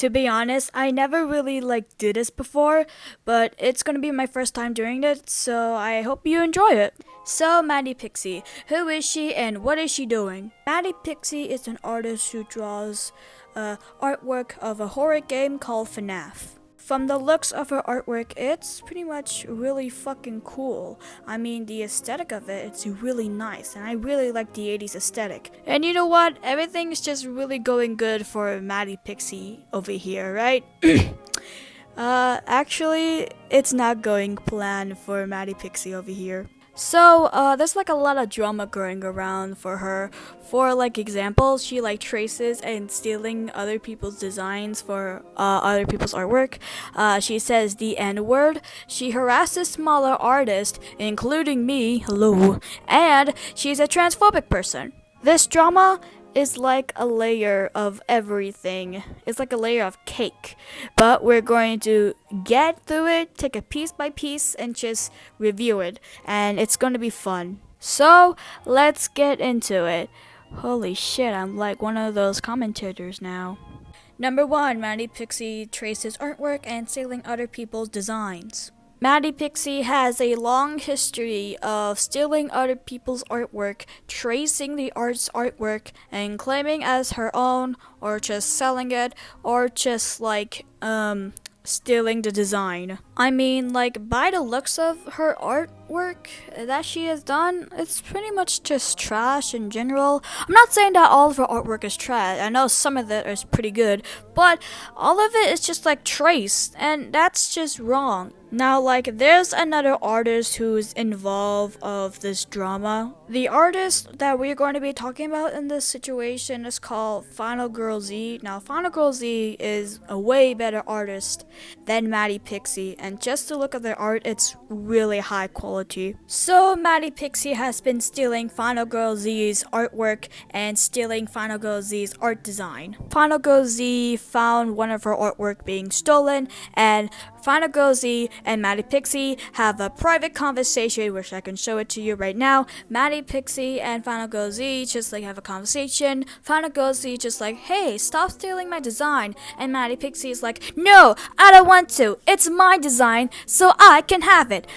To be honest, I never really did this before, but it's gonna be my first time doing it, so I hope you enjoy it. So, Maddypxii, who is she and what is she doing? Maddypxii is an artist who draws artwork of a horror game called FNAF. From the looks of her artwork, it's pretty much really fucking cool. I mean, the aesthetic of it's really nice, and I really like the 80s aesthetic. And you know what? Everything's just really going good for Maddypxii over here, right? Actually, it's not going planned for Maddypxii over here. So, there's a lot of drama going around for her. For example, she traces and stealing other people's designs for other people's artwork. She says the N-word. She harasses smaller artists, including me, hello, and she's a transphobic person. This drama is like a layer of everything. It's like a layer of cake. But we're going to get through it, take it piece by piece, and just review it. And it's going to be fun. So, let's get into it. Holy shit, I'm like one of those commentators now. Number 1, Maddypxii traces artwork and stealing other people's designs. Maddypxii has a long history of stealing other people's artwork, tracing the artwork, and claiming as her own, or just selling it, or just stealing the design. I mean, by the looks of her artwork that she has done, it's pretty much just trash in general. I'm not saying that all of her artwork is trash. I know some of it is pretty good, but all of it is just traced, and that's just wrong. Now, there's another artist who's involved of this drama. The artist that we're going to be talking about in this situation is called Final Girl Z. Now, Final Girl Z is a way better artist than Maddypxii, and just to look at their art, it's really high quality. So, Maddypxii has been stealing Final Girl Z's artwork and stealing Final Girl Z's art design. Final Girl Z found one of her artwork being stolen, and Final Girl Z and Maddypxii have a private conversation, which I can show it to you right now. Maddypxii and Final Girl Z just have a conversation. Final Girl Z just hey, stop stealing my design. And Maddypxii is no, I don't want to. It's my design, so I can have it.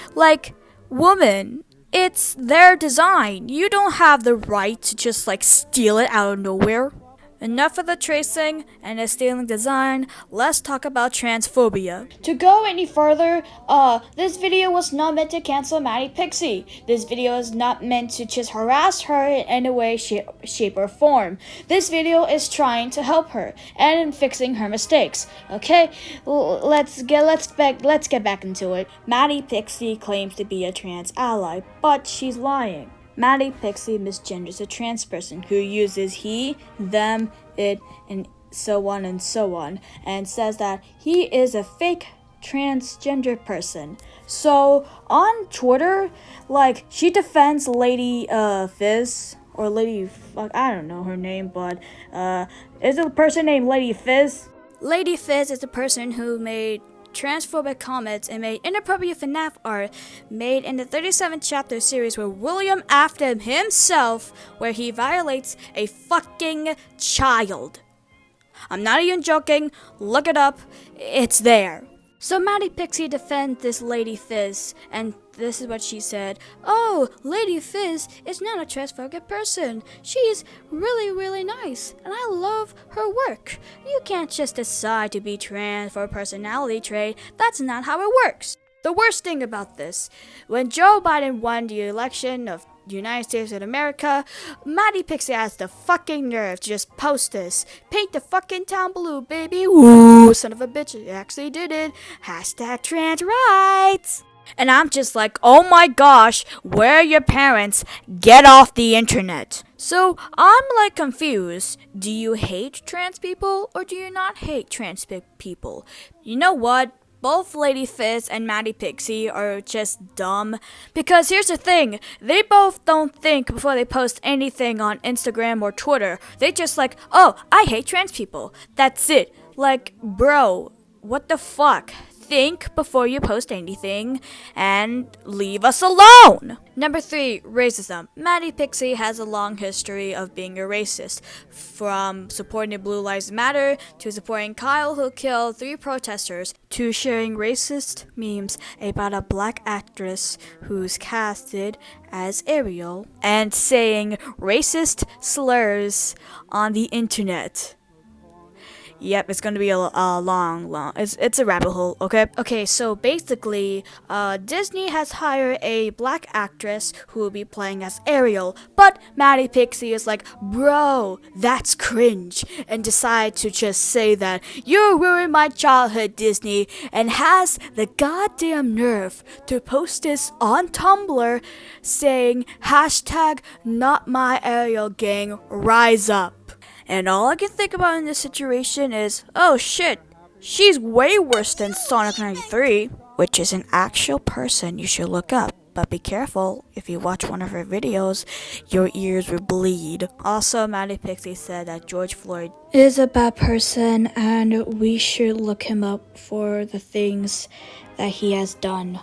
Woman, it's their design. You don't have the right to just steal it out of nowhere. Enough of the tracing and the stealing design, let's talk about transphobia. To go any further, this video was not meant to cancel Maddypxii. This video is not meant to just harass her in any way, shape or form. This video is trying to help her and in fixing her mistakes. Okay, let's get back into it. Maddypxii claims to be a trans ally, but she's lying. Maddypxii misgenders a trans person who uses he, them, it, and so on, and says that he is a fake transgender person. So, on Twitter, she defends Lady Fizz, or Lady, I don't know her name, but, is it a person named Lady Fizz? Lady Fizz is the person who made transphobic comments and made inappropriate FNAF art made in the 37th chapter series where William Afton himself, where he violates a fucking child. I'm not even joking, look it up, it's there. So Maddypxii defends this Lady Fizz, and this is what she said. Oh, Lady Fizz is not a transphobic person. She's really, really nice, and I love her work. You can't just decide to be trans for a personality trait. That's not how it works. The worst thing about this, when Joe Biden won the election of the United States of America, Maddypxii has the fucking nerve to just post this. Paint the fucking town blue, baby. Woo, son of a bitch, I actually did it. Hashtag trans rights. And I'm just oh my gosh, where are your parents? Get off the internet. So I'm confused. Do you hate trans people or do you not hate trans people? You know what? Both Lady Fizz and Maddypxii are just dumb. Because here's the thing, they both don't think before they post anything on Instagram or Twitter. They just oh, I hate trans people. That's it. Bro, what the fuck? think before you post anything and leave us alone. Number 3, racism. Maddypxii has a long history of being a racist, from supporting Blue Lives Matter to supporting Kyle, who killed 3 protesters, to sharing racist memes about a black actress who's casted as Ariel, and saying racist slurs on the internet. Yep, it's gonna be a long. It's a rabbit hole. Okay. So basically, Disney has hired a black actress who will be playing as Ariel, but Maddypxii is like, bro, that's cringe, and decide to just say that you ruined my childhood, Disney, and has the goddamn nerve to post this on Tumblr, saying hashtag not my Ariel gang, rise up. And all I can think about in this situation is, oh shit, she's way worse than Sonic 93, which is an actual person you should look up. But be careful, if you watch one of her videos, your ears will bleed. Also, Maddypxii said that George Floyd is a bad person and we should look him up for the things that he has done.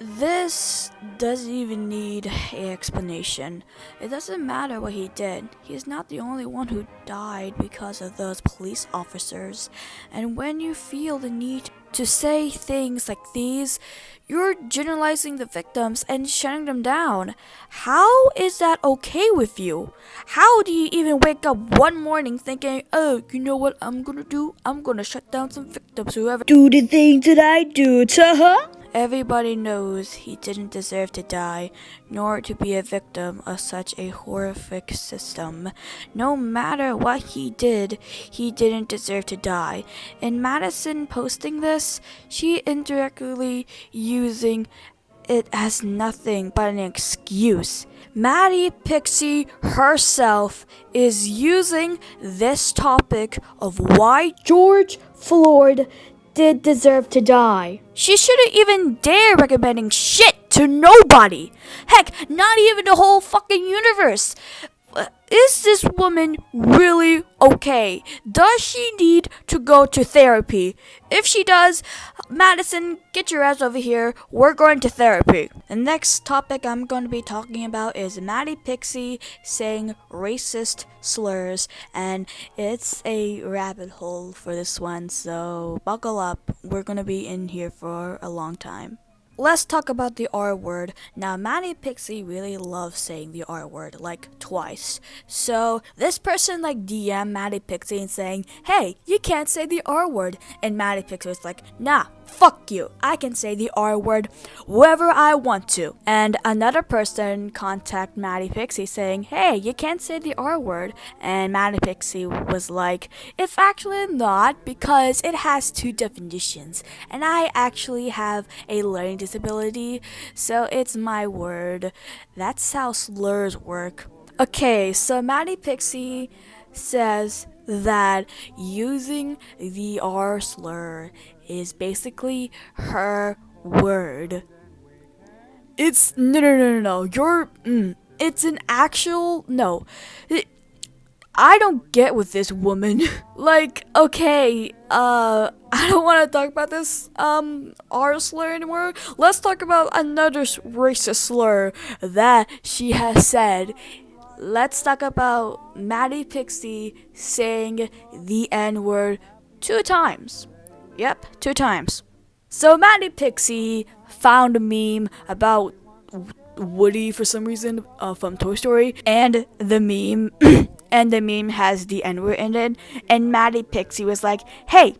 This doesn't even need an explanation. It doesn't matter what he did. He's not the only one who died because of those police officers. And when you feel the need to say things like these, you're generalizing the victims and shutting them down. How is that okay with you? How do you even wake up one morning thinking, oh, you know what I'm gonna do? I'm gonna shut down some victims, whoever do the things that I do to her. Everybody knows he didn't deserve to die, nor to be a victim of such a horrific system. No matter what he did, he didn't deserve to die. In Madison posting this, she indirectly using it as nothing but an excuse. Maddypxii herself is using this topic of why George Floyd did deserve to die. She shouldn't even dare recommending shit to nobody. Heck, not even the whole fucking universe. Is this woman really okay? Does she need to go to therapy? If she does, Madison, get your ass over here. We're going to therapy. The next topic I'm going to be talking about is Maddypxii saying racist slurs, and it's a rabbit hole for this one, so buckle up. We're going to be in here for a long time. Let's talk about the R word. Now, Maddypxii really loves saying the R word, like twice. So, this person DM Maddypxii and saying, hey, you can't say the R word. And Maddypxii was like, nah, fuck you. I can say the R word wherever I want to. And another person contact Maddypxii saying, hey, you can't say the R word. And Maddypxii was like, it's actually not, because it has 2 definitions. And I actually have a learning disability, so it's my word. That's how slurs work. Okay, so Maddypxii says that using the R slur is basically her word. It's no. It's an actual no. I don't get with this woman. Okay, I don't want to talk about this R slur anymore. Let's talk about another racist slur that she has said. Let's talk about Maddypxii saying the N-word 2 times. Yep, 2 times. So Maddypxii found a meme about Woody for some reason from Toy Story, and the meme and the meme has the N-word in it, and Maddypxii was like, hey,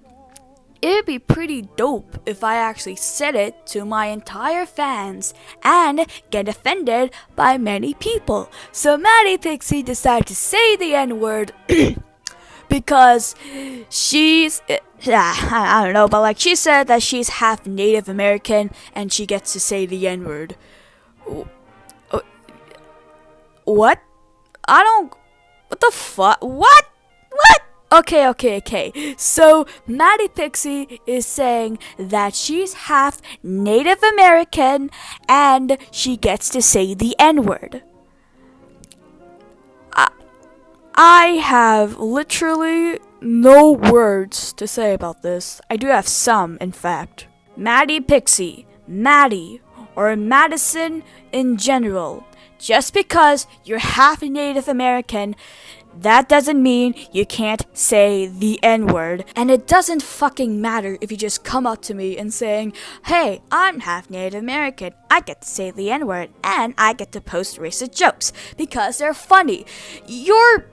it'd be pretty dope if I actually said it to my entire fans and get offended by many people. So Maddypxii decided to say the N-word because she's, I don't know, but she said that she's half Native American and she gets to say the N-word. What? What the fuck? What? Okay. So Maddypxii is saying that she's half Native American and she gets to say the N-word. I have literally no words to say about this. I do have some, in fact. Maddypxii, Maddie, or Madison in general. Just because you're half Native American, that doesn't mean you can't say the N-word. And it doesn't fucking matter if you just come up to me and saying, hey, I'm half Native American. I get to say the N-word and I get to post racist jokes because they're funny. You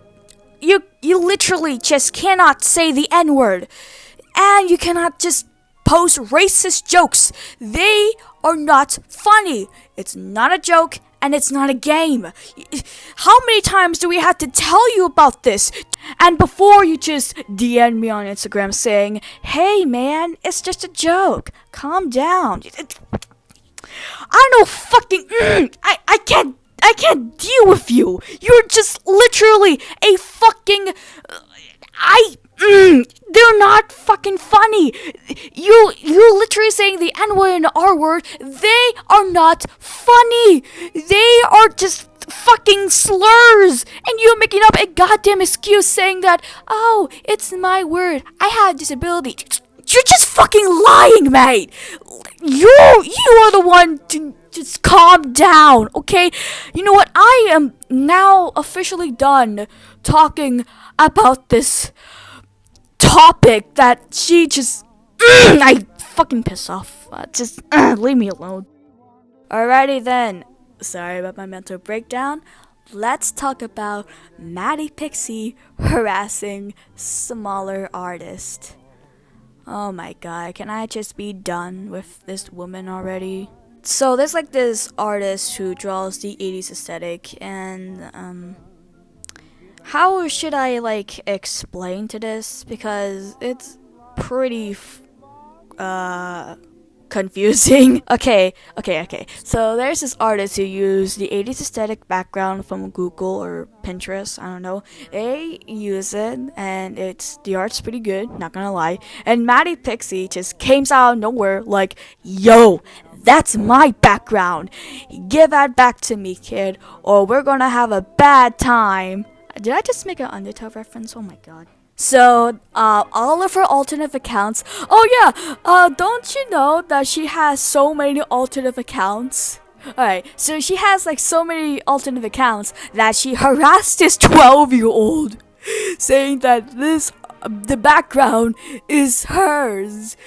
literally just cannot say the N-word. And you cannot just post racist jokes. They are not funny. It's not a joke and it's not a game. How many times do we have to tell you about this? And before you just DM me on Instagram saying, hey man, it's just a joke. Calm down. I know fucking I can't deal with you. You're just literally a fucking they're not fucking funny. You literally saying the N-word and the R-word. They are not funny. They are just fucking slurs. And you making up a goddamn excuse saying that, oh, it's my word. I have disability. You're just fucking lying, mate. You are the one to just calm down, okay? You know what? I am now officially done talking about this topic that she just I fucking piss off. Just leave me alone. Alrighty then. Sorry about my mental breakdown. Let's talk about Maddypxii harassing smaller artists. Oh my god, can I just be done with this woman already? So there's like this artist who draws the 80s aesthetic, and how should I like explain to this? Because it's pretty confusing. Okay. So there's this artist who used the 80s aesthetic background from Google or Pinterest, I don't know. They use it and the art's pretty good, not gonna lie. And Maddypxii just came out of nowhere like, yo, that's my background. Give that back to me, kid, or we're gonna have a bad time. Did I just make an Undertale reference? Oh my god. So, all of her alternate accounts. Oh yeah, don't you know that she has so many alternate accounts? Alright, so she has like so many alternate accounts that she harassed this 12-year-old, saying that the background is hers.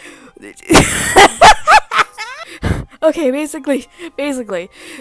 Okay, basically,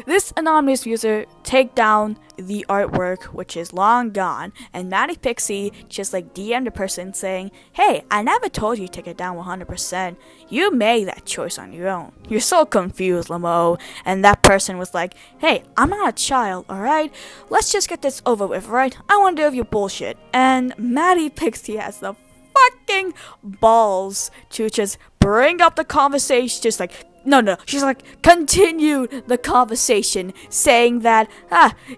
this anonymous user take down the artwork, which is long gone, and Maddypxii just like DM the person saying, hey, I never told you to take it down 100%. You made that choice on your own. You're so confused, Lamo. And that person was like, hey, I'm not a child, alright? Let's just get this over with, right? I want to deal with your bullshit. And Maddypxii has the fucking balls to just bring up the conversation, just like, no, she's like, continue the conversation, saying that,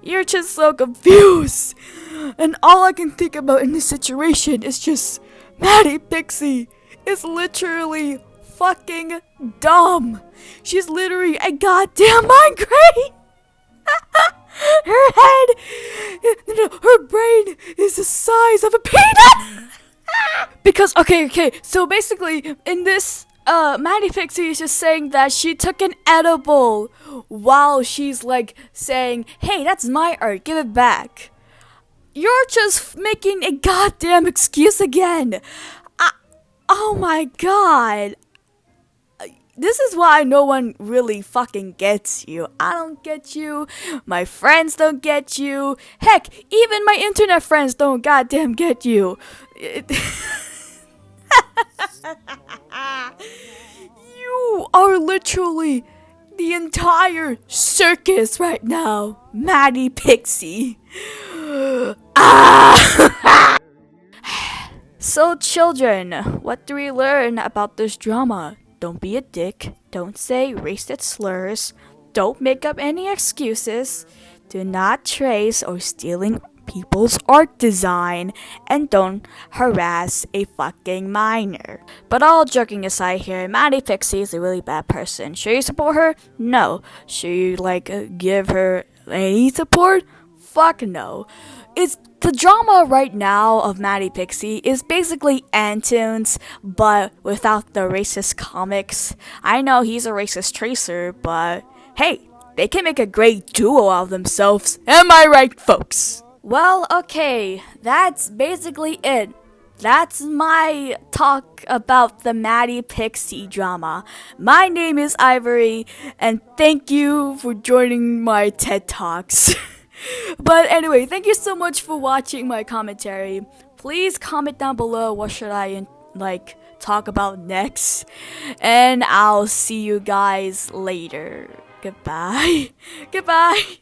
you're just so confused. And all I can think about in this situation is just, Maddypxii is literally fucking dumb. She's literally a goddamn migraine. Her brain is the size of a peanut. Because, okay, so basically, in this, Maddypxii is just saying that she took an edible while she's like saying, hey, that's my art, give it back. You're just making a goddamn excuse again. Oh my god. This is why no one really fucking gets you. I don't get you. My friends don't get you. Heck, even my internet friends don't goddamn get you. You are literally the entire circus right now, Maddypxii. So children, what do we learn about this drama? Don't be a dick, don't say racist slurs, don't make up any excuses, do not trace or stealing people's art design, and don't harass a fucking minor. But all joking aside here, Maddypxii is a really bad person. Should you support her? No. Should you give her any support? Fuck no. It's The drama right now of Maddypxii is basically Antunes, but without the racist comics. I know he's a racist tracer, but hey, they can make a great duo out of themselves. Am I right, folks? Well, okay, that's basically it. That's my talk about the Maddypxii drama. My name is Ivory, and thank you for joining my TED Talks. But anyway, thank you so much for watching my commentary. Please comment down below what should I talk about next, and I'll see you guys later. Goodbye. Goodbye.